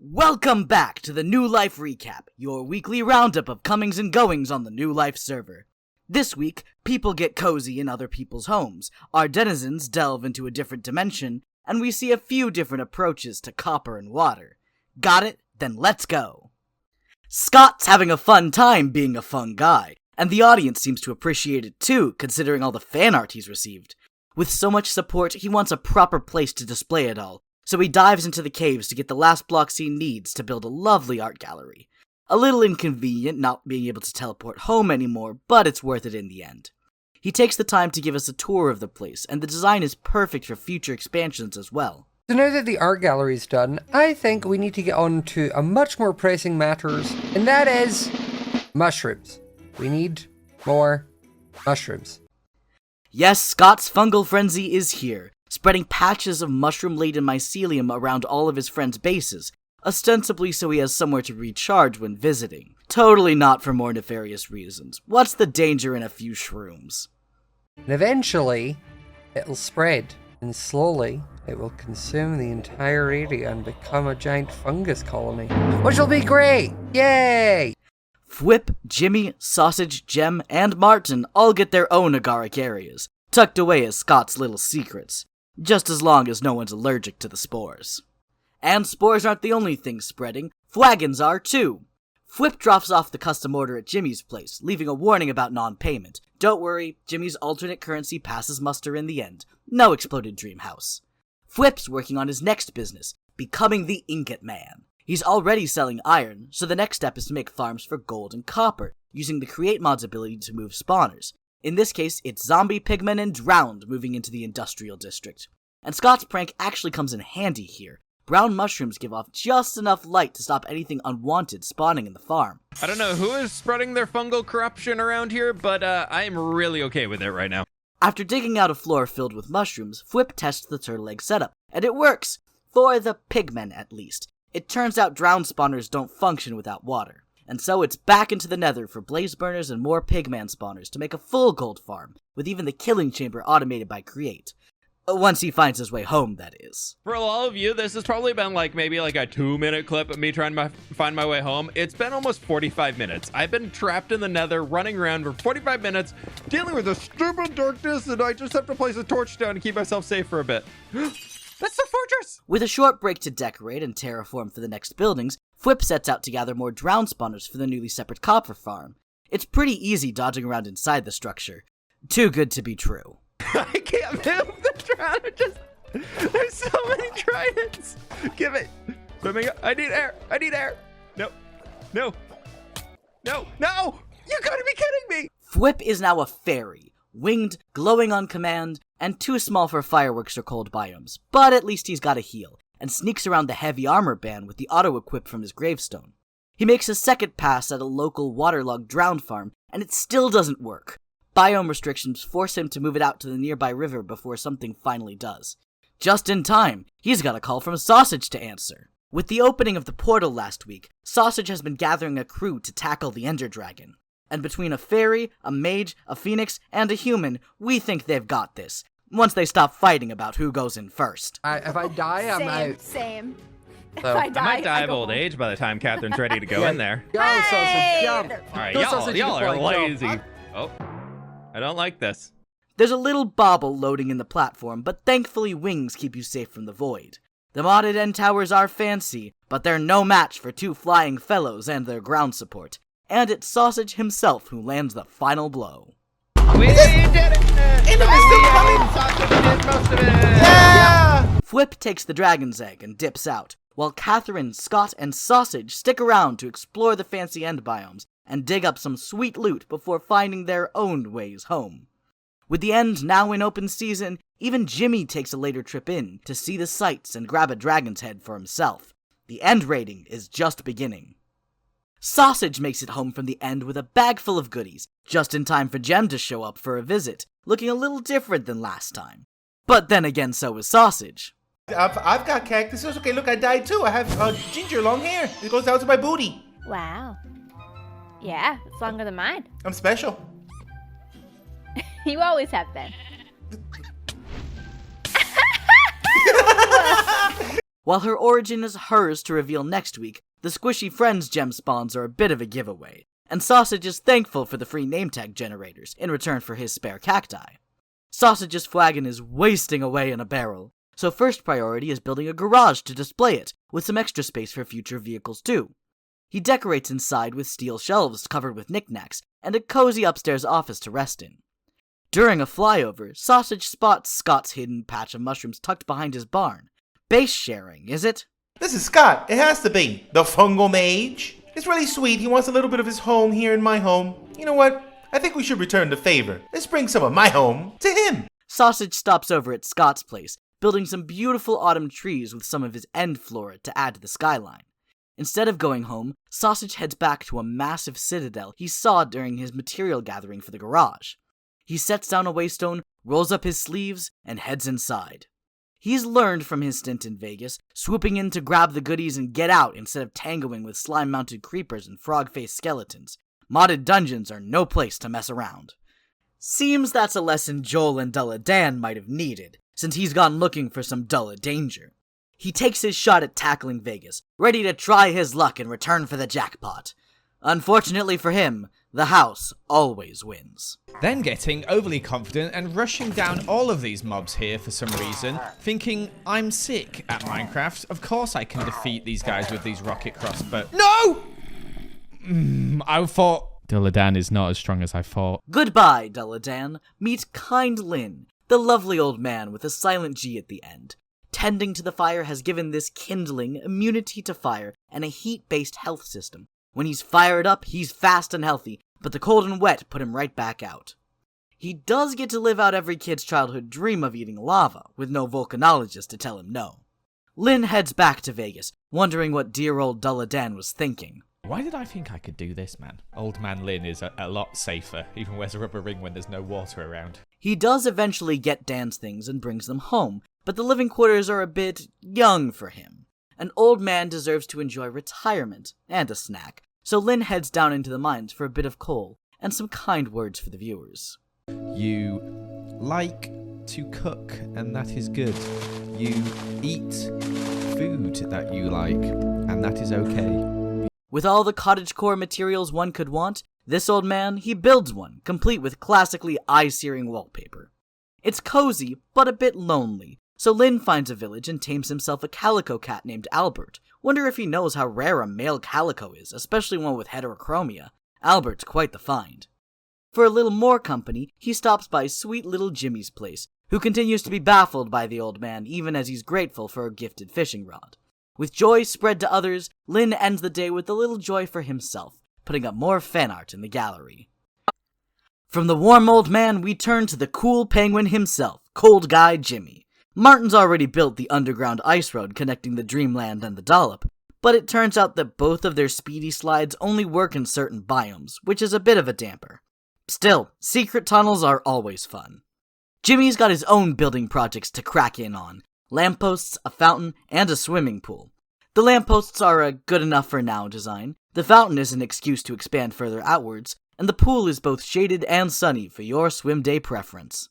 Welcome back to the New Life Recap, your weekly roundup of comings and goings on the New Life server. This week, people get cozy in other people's homes, our denizens delve into a different dimension, and we see a few different approaches to copper and water. Got it? Then let's go! Scott's having a fun time being a fun guy, and the audience seems to appreciate it too, considering all the fan art he's received. With so much support, he wants a proper place to display it all, so he dives into the caves to get the last blocks he needs to build a lovely art gallery. A little inconvenient not being able to teleport home anymore, but it's worth it in the end. He takes the time to give us a tour of the place, and the design is perfect for future expansions as well. So now that the art gallery's done, I think we need to get on to a much more pressing matters, and that is mushrooms. We need more mushrooms. Yes, Scott's fungal frenzy is here, spreading patches of mushroom-laden mycelium around all of his friends' bases, ostensibly so he has somewhere to recharge when visiting. Totally not for more nefarious reasons. What's the danger in a few shrooms? And eventually, it'll spread, and slowly, it will consume the entire area and become a giant fungus colony, which will be great! Yay! Fwip, Jimmy, Sausage, Jem, and Martin all get their own agaric areas, tucked away as Scott's little secrets, just as long as no one's allergic to the spores. And spores aren't the only things spreading, flagons are too. Fwip drops off the custom order at Jimmy's place, leaving a warning about non-payment. Don't worry, Jimmy's alternate currency passes muster in the end. No exploded dream house. Fwip's working on his next business, becoming the Ingot Man. He's already selling iron, so the next step is to make farms for gold and copper, using the Create mod's ability to move spawners. In this case, it's Zombie, Pigmen, and Drowned moving into the Industrial District. And Scott's prank actually comes in handy here. Brown mushrooms give off just enough light to stop anything unwanted spawning in the farm. I don't know who is spreading their fungal corruption around here, but I am really okay with it right now. After digging out a floor filled with mushrooms, Fwip tests the turtle egg setup, and it works! For the pigmen, at least. It turns out drowned spawners don't function without water, and so it's back into the nether for blaze burners and more pigman spawners to make a full gold farm, with even the killing chamber automated by Create. Once he finds his way home, that is. For all of you, this has probably been maybe a 2-minute clip of me trying to find my way home. It's been almost 45 minutes. I've been trapped in the nether, running around for 45 minutes, dealing with the stupid darkness, and I just have to place a torch down to keep myself safe for a bit. That's the fortress! With a short break to decorate and terraform for the next buildings, Fwip sets out to gather more drowned spawners for the newly separate copper farm. It's pretty easy dodging around inside the structure. Too good to be true. I can't move the drown. There's so many tridents. Give it. Swimming. I need air. I need air. No. No. No. No. You gotta be kidding me. Fwip is now a fairy, winged, glowing on command, and too small for fireworks or cold biomes. But at least he's got a heal, and sneaks around the heavy armor band with the auto-equip from his gravestone. He makes a second pass at a local waterlogged drowned farm, and it still doesn't work. Biome restrictions force him to move it out to the nearby river before something finally does. Just in time, he's got a call from Sausage to answer. With the opening of the portal last week, Sausage has been gathering a crew to tackle the Ender Dragon. And between a fairy, a mage, a phoenix, and a human, we think they've got this. Once they stop fighting about who goes in first. If I die, I'm out. Same. So, If I I die, might die of go old home. age by the time Catherine's ready to go in there. Go, Sausage, jump! All right, Go, Sausage, y'all you are can fly, lazy. jump. Oh, I don't like this. There's a little bobble loading in the platform, but thankfully wings keep you safe from the void. The modded end towers are fancy, but they're no match for two flying fellows and their ground support. And it's Sausage himself who lands the final blow. We did it! Sausage did most of it! Yeah! Fwip takes the dragon's egg and dips out, while Catherine, Scott, and Sausage stick around to explore the fancy end biomes and dig up some sweet loot before finding their own ways home. With the end now in open season, even Jimmy takes a later trip in to see the sights and grab a dragon's head for himself. The end raiding is just beginning. Sausage makes it home from the end with a bag full of goodies, just in time for Jem to show up for a visit, looking a little different than last time. But then again, so is Sausage. I've got cactuses. Okay, look, I died too. I have ginger long hair. It goes down to my booty. Wow. Yeah, it's longer than mine. I'm special. You always have been. While her origin is hers to reveal next week, the Squishy Friends gem spawns are a bit of a giveaway, and Sausage is thankful for the free name tag generators in return for his spare cacti. Sausage's flagon is wasting away in a barrel, so first priority is building a garage to display it, with some extra space for future vehicles too. He decorates inside with steel shelves covered with knickknacks, and a cozy upstairs office to rest in. During a flyover, Sausage spots Scott's hidden patch of mushrooms tucked behind his barn. Base sharing, is it? This is Scott. It has to be. The fungal mage. It's really sweet. He wants a little bit of his home here in my home. You know what? I think we should return the favor. Let's bring some of my home to him. Sausage stops over at Scott's place, building some beautiful autumn trees with some of his end flora to add to the skyline. Instead of going home, Sausage heads back to a massive citadel he saw during his material gathering for the garage. He sets down a waystone, rolls up his sleeves, and heads inside. He's learned from his stint in Vegas, swooping in to grab the goodies and get out instead of tangoing with slime-mounted creepers and frog-faced skeletons. Modded dungeons are no place to mess around. Seems that's a lesson Joel and Dulla Dan might have needed, since he's gone looking for some Dulla danger. He takes his shot at tackling Vegas, ready to try his luck and return for the jackpot. Unfortunately for him, the house always wins. Then getting overly confident and rushing down all of these mobs here for some reason, thinking, I'm sick at Minecraft, of course I can defeat these guys with these rocket crossbows. No! I thought Dulladan is not as strong as I thought. Goodbye, Dulladan. Meet Kindlyn, the lovely old man with a silent G at the end. Tending to the fire has given this kindling immunity to fire and a heat-based health system. When he's fired up, he's fast and healthy, but the cold and wet put him right back out. He does get to live out every kid's childhood dream of eating lava, with no volcanologist to tell him no. Lynn heads back to Vegas, wondering what dear old Dulladan was thinking. Why did I think I could do this, man? Old man Lynn is a lot safer, even wears a rubber ring when there's no water around. He does eventually get Dan's things and brings them home, but the living quarters are a bit young for him. An old man deserves to enjoy retirement and a snack, so Lynn heads down into the mines for a bit of coal and some kind words for the viewers. You like to cook, and that is good. You eat food that you like, and that is okay. With all the cottagecore materials one could want, this old man, he builds one, complete with classically eye-searing wallpaper. It's cozy, but a bit lonely, so Lynn finds a village and tames himself a calico cat named Albert. Wonder if he knows how rare a male calico is, especially one with heterochromia. Albert's quite the find. For a little more company, he stops by sweet little Jimmy's place, who continues to be baffled by the old man even as he's grateful for a gifted fishing rod. With joy spread to others, Lynn ends the day with a little joy for himself, putting up more fan art in the gallery. From the warm old man, we turn to the cool penguin himself, Cold Guy Jimmy. Martin's already built the underground ice road connecting the Dreamland and the Dollop, but it turns out that both of their speedy slides only work in certain biomes, which is a bit of a damper. Still, secret tunnels are always fun. Jimmy's got his own building projects to crack in on. Lampposts, a fountain, and a swimming pool. The lampposts are a good enough for now design, the fountain is an excuse to expand further outwards, and the pool is both shaded and sunny for your swim day preference.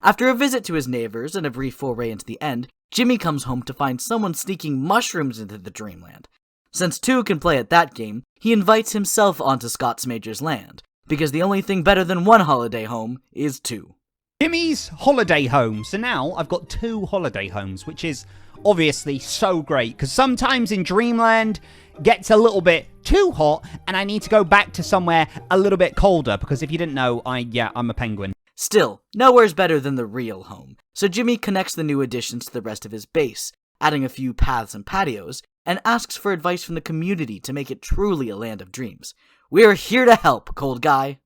After a visit to his neighbors and a brief foray into the end, Jimmy comes home to find someone sneaking mushrooms into the Dreamland. Since two can play at that game, he invites himself onto Scott's Major's land, because the only thing better than one holiday home is two. Jimmy's holiday home. So now I've got 2 holiday homes, which is obviously so great, because sometimes in Dreamland gets a little bit too hot and I need to go back to somewhere a little bit colder, because if you didn't know, I'm a penguin. Still, nowhere's better than the real home, so Jimmy connects the new additions to the rest of his base, adding a few paths and patios, and asks for advice from the community to make it truly a land of dreams. We're here to help, Cold Guy.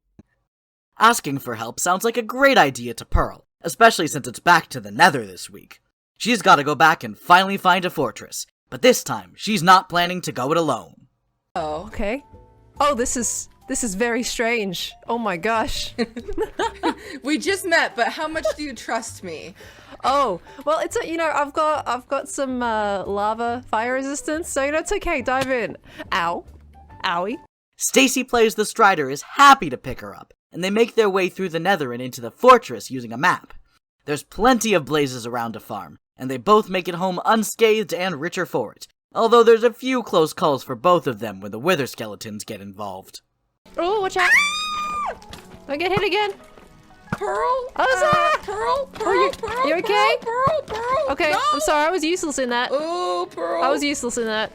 Asking for help sounds like a great idea to Pearl, especially since it's back to the Nether this week. She's gotta go back and finally find a fortress, but this time, she's not planning to go it alone. Oh, okay. Oh, this is very strange. Oh my gosh. We just met, but how much do you trust me? Oh, well, it's I've got some lava fire resistance, so it's okay. Dive in. Ow. Owie. Stacy Plays the Strider is happy to pick her up, and they make their way through the Nether and into the fortress using a map. There's plenty of blazes around to farm, and they both make it home unscathed and richer for it, although there's a few close calls for both of them when the wither skeletons get involved. Oh, watch out! Don't get hit again. Pearl? Pearl? You okay? Pearl. Okay, No! I'm sorry, I was useless in that. Oh, Pearl. I was useless in that.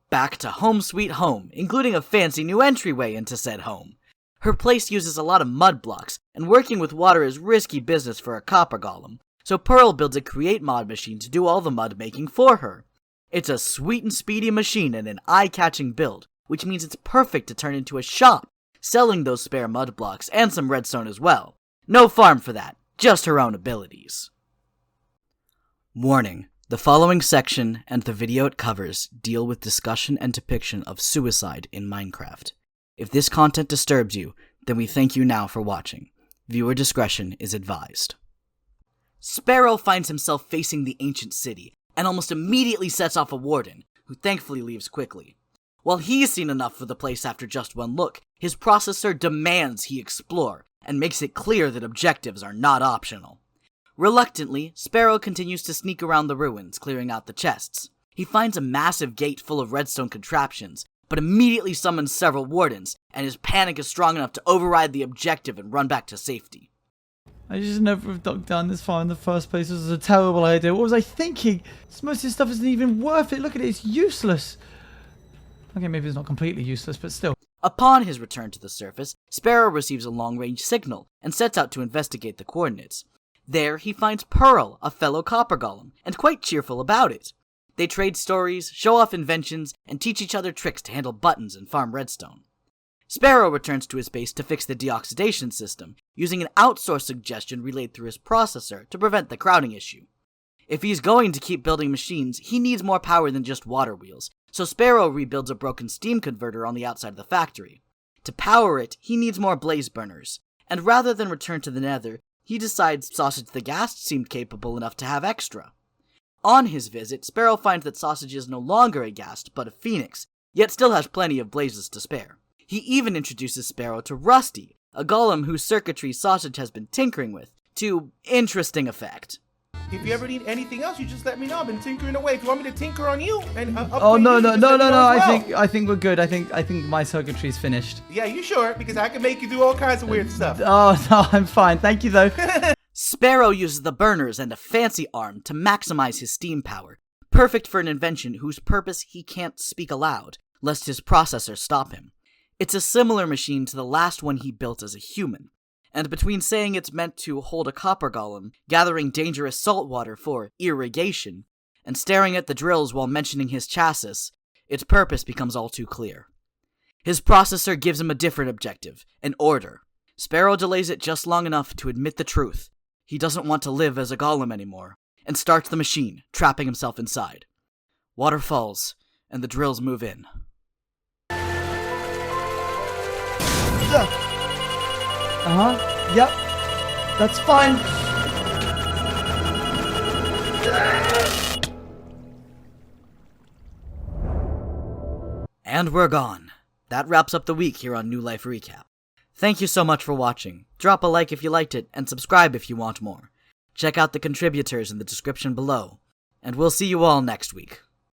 Back to Home Sweet Home, including a fancy new entryway into said home. Her place uses a lot of mud blocks, and working with water is risky business for a copper golem, so Pearl builds a create mod machine to do all the mud making for her. It's a sweet and speedy machine and an eye-catching build, which means it's perfect to turn into a shop, selling those spare mud blocks and some redstone as well. No farm for that, just her own abilities. Warning. The following section and the video it covers deal with discussion and depiction of suicide in Minecraft. If this content disturbs you, then we thank you now for watching. Viewer discretion is advised. Sparrow finds himself facing the ancient city, and almost immediately sets off a warden, who thankfully leaves quickly. While he's seen enough of the place after just one look, his processor demands he explore, and makes it clear that objectives are not optional. Reluctantly, Sparrow continues to sneak around the ruins, clearing out the chests. He finds a massive gate full of redstone contraptions, but immediately summons several wardens, and his panic is strong enough to override the objective and run back to safety. I just never have dug down this far in the first place. This was a terrible idea. What was I thinking? Most of this stuff isn't even worth it. Look at it, it's useless. Okay, maybe it's not completely useless, but still. Upon his return to the surface, Sparrow receives a long-range signal, and sets out to investigate the coordinates. There, he finds Pearl, a fellow copper golem, and quite cheerful about it. They trade stories, show off inventions, and teach each other tricks to handle buttons and farm redstone. Sparrow returns to his base to fix the deoxidation system, using an outsourced suggestion relayed through his processor to prevent the crowding issue. If he's going to keep building machines, he needs more power than just water wheels, so Sparrow rebuilds a broken steam converter on the outside of the factory. To power it, he needs more blaze burners, and rather than return to the Nether, he decides Sausage the Ghast seemed capable enough to have extra. On his visit, Sparrow finds that Sausage is no longer a ghast, but a phoenix, yet still has plenty of blazes to spare. He even introduces Sparrow to Rusty, a golem whose circuitry Sausage has been tinkering with, to interesting effect. If you ever need anything else, you just let me know. I've been tinkering away. If you want me to tinker on you and Oh no. I I think we're good. I think my circuitry's finished. Yeah, you sure? Because I can make you do all kinds of weird stuff. Oh no, I'm fine. Thank you though. Sparrow uses the burners and a fancy arm to maximize his steam power, perfect for an invention whose purpose he can't speak aloud, lest his processor stop him. It's a similar machine to the last one he built as a human, and between saying it's meant to hold a copper golem, gathering dangerous salt water for irrigation, and staring at the drills while mentioning his chassis, its purpose becomes all too clear. His processor gives him a different objective, an order. Sparrow delays it just long enough to admit the truth. He doesn't want to live as a golem anymore, and starts the machine, trapping himself inside. Water falls, and the drills move in. Yep. That's fine. And we're gone. That wraps up the week here on New Life Recap. Thank you so much for watching. Drop a like if you liked it, and subscribe if you want more. Check out the contributors in the description below. And we'll see you all next week.